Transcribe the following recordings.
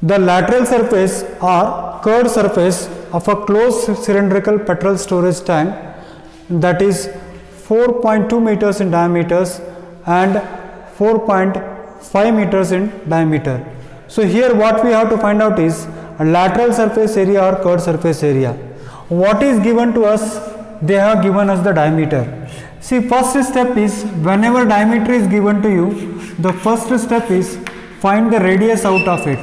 The lateral surface or curved surface of a closed cylindrical petrol storage tank that is 4.2 meters in diameter and 4.5 meters in diameter. So here what we have to find out is a lateral surface area or curved surface area. What is given to us? They have given us the diameter. See, first step is whenever diameter is given to you, the first step is find the radius out of it.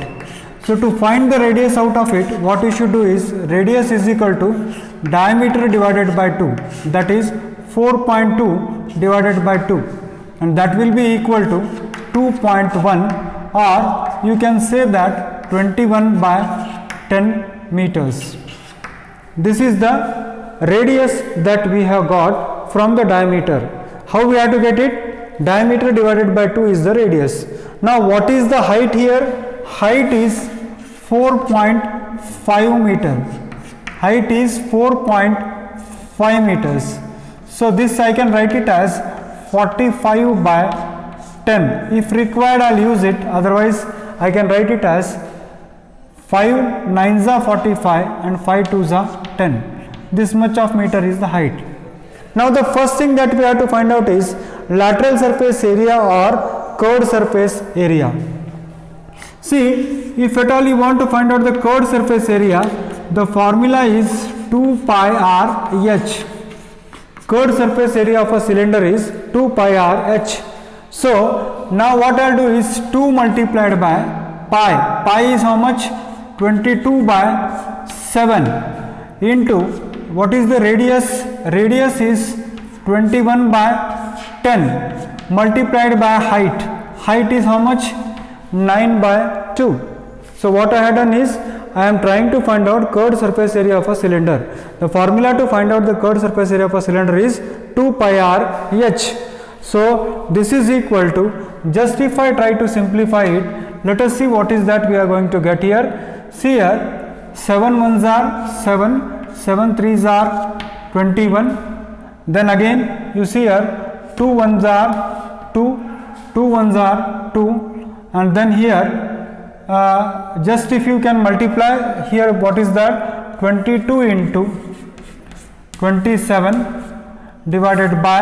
So to find the radius out of it, what we should do is radius is equal to diameter divided by 2, that is 4.2 divided by 2, and that will be equal to 2.1, or you can say that 21 by 10 meters. This is the radius that we have got from the diameter. How we have to get it? Diameter divided by 2 is the radius. Now what is the height here? Height is 4.5 meter. Height is 4.5 meters. So this I can write it as 45 by 10. If required, I'll use it. Otherwise, I can write it as 5 9s are 45 and 5 2s are 10. This much of meter is the height. Now the first thing that we have to find out is lateral surface area or curved surface area. See, if at all you want to find out the curved surface area, the formula is 2 pi r h. Curved surface area of a cylinder is 2 pi r h. So now what I'll do is 2 multiplied by pi. Pi is how much? 22 by 7 into what is the radius? Radius is 21 by 10 multiplied by height. Height is how much? 9 by 2. So what I have done is I am trying to find out curved surface area of a cylinder. The formula to find out the curved surface area of a cylinder is 2 pi r h. So this is equal to, just if I try to simplify it, let us see what is that we are going to get here. See here, 7 1s are 7, 7 3s are 21. Then again you see here 2 1s are 2, 2 1s are 2, and then here just if you can multiply here, what is that? 22 into 27 divided by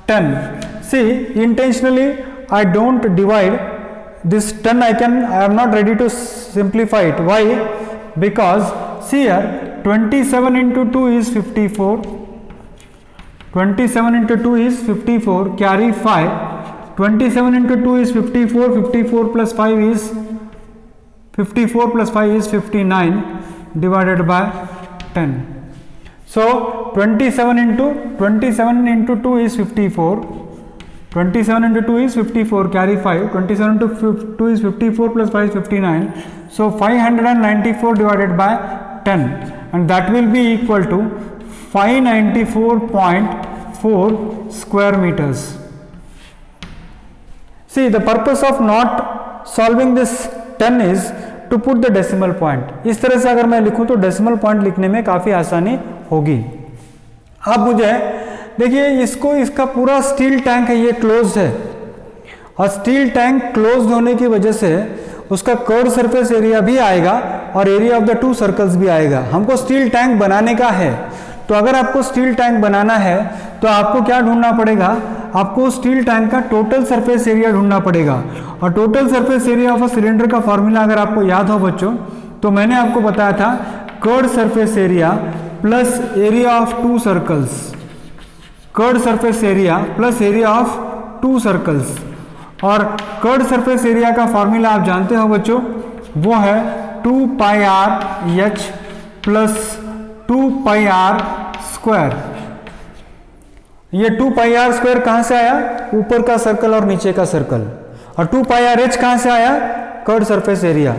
10. See, intentionally I don't divide this 10. I am not ready to simplify it. Why? Because see here, 27 into 2 is 54. 27 into 2 is 54, carry 5. 27 into 2 is 54, 54 plus 5 is 54 plus 5 is 59 divided by 10. So 27 into 2 is 54. 27 into 2 is 54, carry 5. 27 into 2 is 54 plus 5 is 59. So 594 divided by 10, and that will be equal to 594.4 square meters. See, the purpose of not solving this 10 is to put the decimal point. इस तरह से अगर मैं लिखूं तो decimal point लिखने में काफ़ी आसानी होगी. अब मुझे देखिए, इसका पूरा स्टील टैंक है, ये क्लोज्ड है, और स्टील टैंक क्लोज्ड होने की वजह से उसका कर्व सरफेस एरिया भी आएगा और area of the two circles भी आएगा. हमको स्टील टैंक बनाने का है, तो अगर आपको स्टील टैंक बनाना है तो आपको क्या ढूंढना पड़ेगा? आपको स्टील टैंक का टोटल सरफेस एरिया ढूंढना पड़ेगा. और total surface area of a cylinder का फॉर्मूला अगर आपको याद हो बच्चों, तो मैंने आपको बताया था curved surface area plus area of two circles. Curved surface area plus area of two circles. और कर्व्ड सरफेस एरिया का फॉर्मूला आप जानते हो बच्चों, वो है 2 pi R H plus 2 pi R square. ये 2 पाई आर स्क्वायर कहां से आया? ऊपर का सर्कल और नीचे का सर्कल. और 2 पाई आर एच कहां से आया? Curved surface area.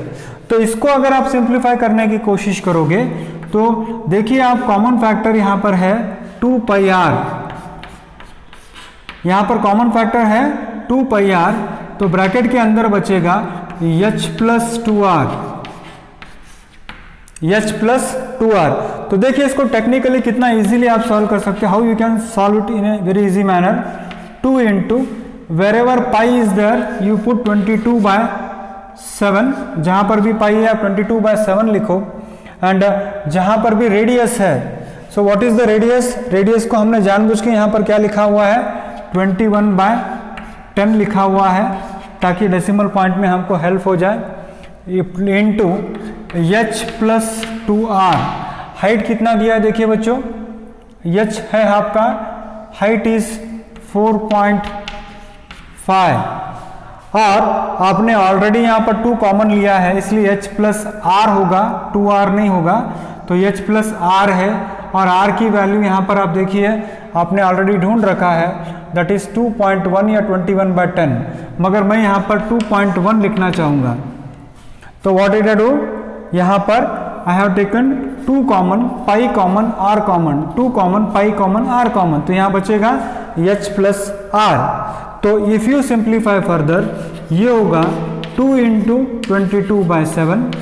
तो इसको अगर आप सिंप्लीफाई करने की कोशिश करोगे तो देखिए, आप कॉमन फैक्टर यहां पर है 2 पाई आर, यहां पर कॉमन फैक्टर है 2 पाई आर, तो ब्रैकेट के अंदर बचेगा h plus 2r, h plus 2r. तो देखिए इसको टेक्निकली कितना इजीली आप सॉल्व कर सकते हैं. How you can solve it in a very easy manner. 2 into wherever pi is there you put 22 by 7, जहाँ पर भी पाई है आप 22/7 लिखो, एंड जहाँ पर भी रेडियस है, so what is the radius, radius को हमने जानबूझ के यहाँ पर क्या लिखा हुआ है 21/10 लिखा हुआ है, ताकि डेसिमल पॉइंट में हमको हेल्प हो जाए, इनटू h + 2r। हाइट कितना दिया है देखिए बच्चों, h है आपका, हाइट इज 4.5, और आपने ऑलरेडी यहाँ पर 2 कॉमन लिया है, इसलिए h + r होगा, 2r नहीं होगा, तो h + r है, और r की वैल्यू यहाँ पर आप देखिए आपने ऑलरेडी ढूंढ रखा है, दैट इज 2.1 या 21/10, मगर मैं यहाँ पर 2.1 लिखना चाहूँगा, तो व्हाट डिड आई डू, यहाँ पर I have taken 2 common, pi common, r common, 2 common, pi common, r common, तो यहाँ बचेगा h + r। तो इफ यू सिंप्लीफाई फर्दर, ये होगा 2 × 22/7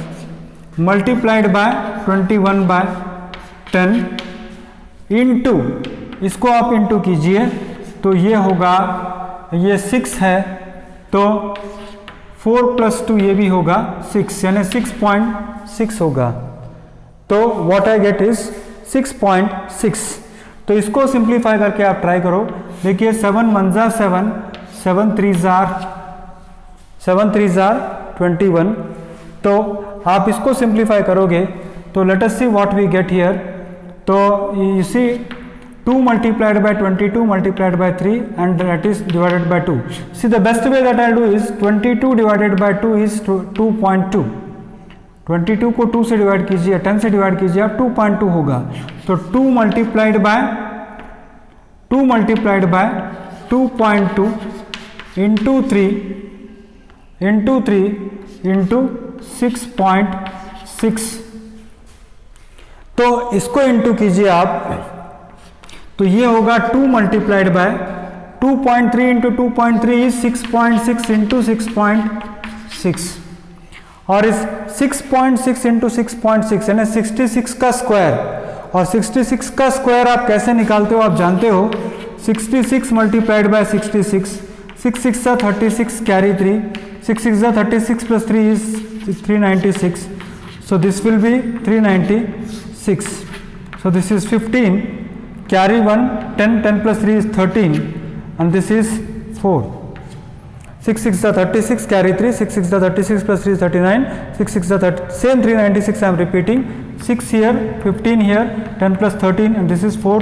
मल्टीप्लाइड बाय 21/10 इंटू, इसको आप इंटू कीजिए तो ये होगा, ये 6 है, तो 4 + 2 ये भी होगा 6, यानी 6.6 होगा, तो व्हाट आई गेट इज 6.6। तो इसको सिंप्लीफाई करके आप ट्राई करो, देखिए 7 × 1 = 7, 7 × 3 = 21, तो आप इसको सिंप्लीफाई करोगे तो let us see what we get here, तो you see 2 × 22 × 3 and that is divided by 2. See, the best way that I'll do is 22 / 2 is 2.2, 22 को 2 से डिवाइड कीजिए, 10 से डिवाइड कीजिए, आप 2.2 होगा, तो 2 मल्टीप्लाइड बाय 2.2 इंटू 3 इंटू 6.6, तो इसको इंटू कीजिए आप, तो ये होगा 2 multiplied by 2.3 into 2.3 is 6.6 into 6.6, और इस 6.6 इंटू 6.6 यानी 66 का स्क्वायर, और 66 का स्क्वायर आप कैसे निकालते हो आप जानते हो, 66 multiplied by 66, 6 × 6 = 36 carry 3, 6 × 6 = 36 + 3 is 396, so this will be 396, so this is 15 carry 1, 10 + 3 is 13, and this is 4, 6 × 6 = 36 carry 3, 6 × 6 = 36 + 3 is 39, 6 × 6 = same 396, I am repeating, 6 here, 15 here, 10 + 13, and this is 4,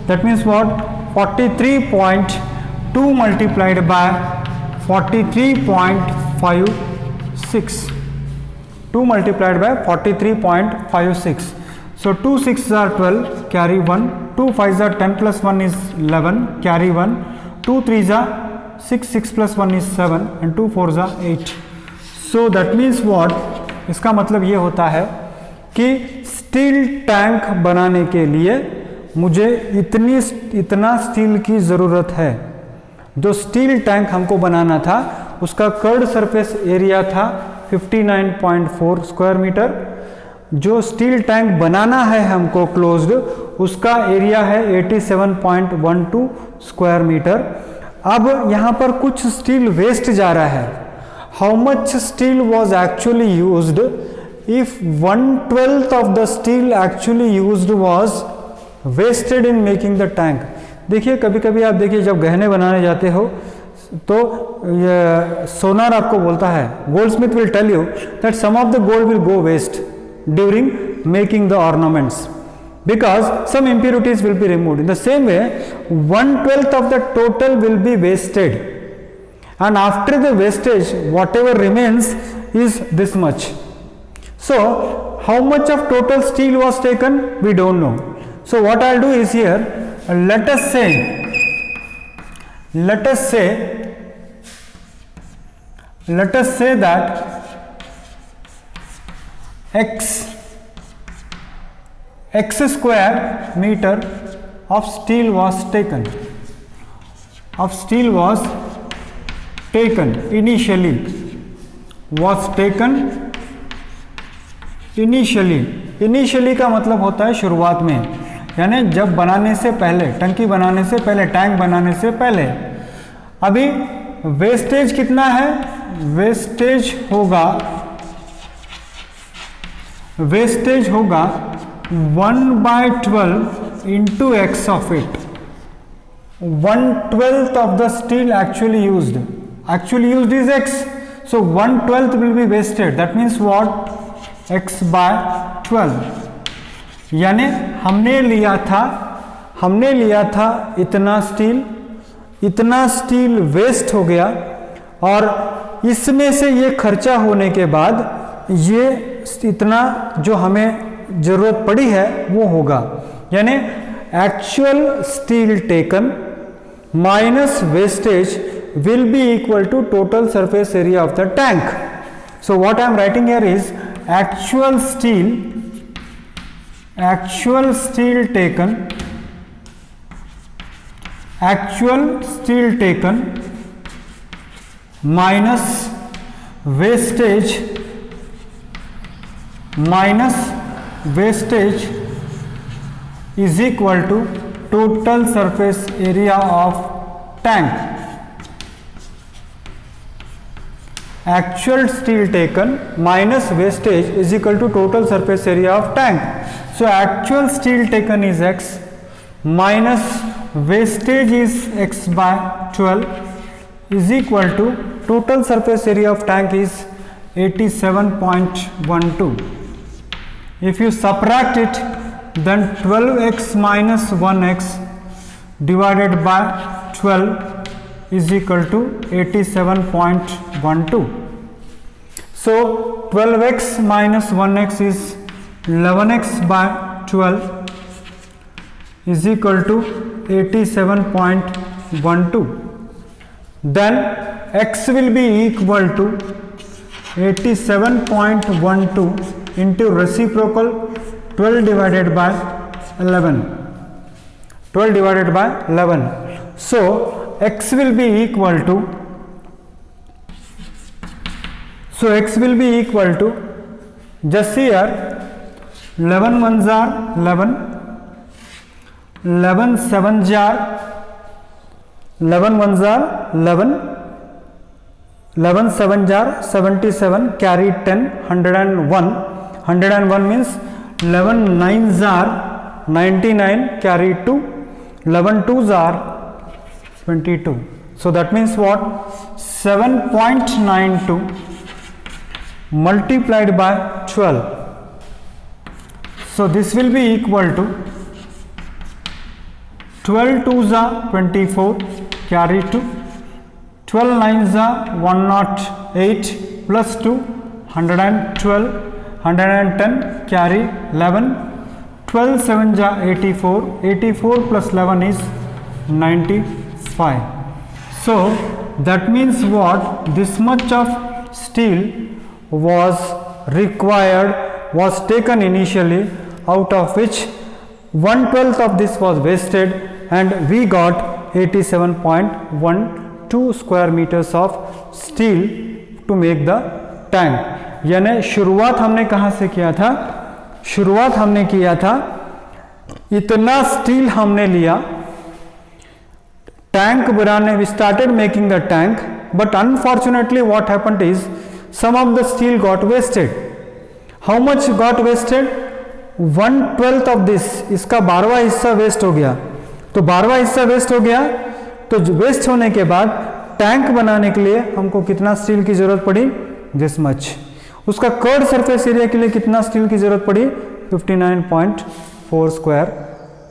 that means what, 43.2 multiplied by 43.56, 2 multiplied by 43.56, so 2 × 6 = 12 carry 1, 2 × 5 = 10 + 1 is 11 carry 1, 2 × 3 = 6, 6 + 1 is 7, and 2 × 4 = 8, so that means what, इसका मतलब ये होता है कि steel tank बनाने के लिए मुझे इतना स्टील की ज़रूरत है। जो स्टील टैंक हमको बनाना था उसका कर्ड सरफेस एरिया था 59.4 स्क्वायर मीटर, जो स्टील टैंक बनाना है हमको क्लोज्ड उसका एरिया है 87.12 स्क्वायर मीटर। अब यहाँ पर कुछ स्टील वेस्ट जा रहा है। How much steel was actually used? if 1/12 of the steel actually used was wasted in making the tank। देखिए कभी कभी आप देखिए जब गहने बनाने जाते हो तो सोनार आपको बोलता है, goldsmith will tell you that some of the gold will go waste during making the ornaments because some impurities will be removed. In the same way 1/12 of the total will be wasted, and after the wastage whatever remains is this much. So how much of total steel was taken? We don't know. So what I'll do is here, let us say that x square meter of steel was taken, initially का मतलब होता है शुरुआत में, यानी जब बनाने से पहले, टंकी बनाने से पहले, टैंक बनाने से पहले। अभी वेस्टेज कितना है? वेस्टेज होगा 1/12 into x of it. 1/12 of the steel actually used is x, so 1/12 will be wasted. That means what? x by 12. यानी हमने लिया था इतना स्टील वेस्ट हो गया, और इसमें से ये खर्चा होने के बाद ये इतना जो हमें जरूरत पड़ी है वो होगा. यानी actual steel taken minus wastage will be equal to total surface area of the tank. So what I am writing here is actual steel taken minus wastage is equal to total surface area of tank. Actual steel taken minus wastage is equal to total surface area of tank. So actual steel taken is x minus wastage is x by 12 is equal to total surface area of tank is 87.12. If you subtract it, then 12x minus 1x divided by 12 is equal to 87.12. So 12x minus 1x is 11x by 12 is equal to 87.12. Then x will be equal to 87.12 into reciprocal 12 divided by 11. So x will be equal to just here 11 ones are 11, 11 sevens are 11 ones are 11, 11 sevens are 77, carry 10, 101 means 11 nines are 99, carry 2, 11 twos are 22. So that means what? 7.92 multiplied by 12. So this will be equal to 12 twos are 24, carry 2, 12 nines are 108 plus 2, 112, 110, carry 11, 12 sevens are 84, 84 plus 11 is 95. So that means what? This much of steel was taken initially, out of which 1/12 of this was wasted, and we got 87.12 square meters of steel to make the tank. यानी शुरुआत हमने कहाँ से किया था? शुरुआत हमने किया था इतना स्टील हमने लिया टैंक बनाने. We started making the tank, but unfortunately what happened is some of the steel got wasted. How much got wasted? 1/12 of this, इसका 12वां हिस्सा वेस्ट हो गया. तो 12वां हिस्सा वेस्ट हो गया, तो वेस्ट होने के बाद टैंक बनाने के लिए हमको कितना स्टील की जरूरत पड़ी? This much. उसका कर्ड सरफेस एरिया के लिए कितना स्टील की जरूरत पड़ी? 59.4 स्क्वायर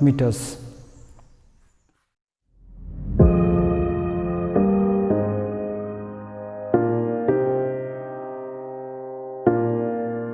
मीटर्स.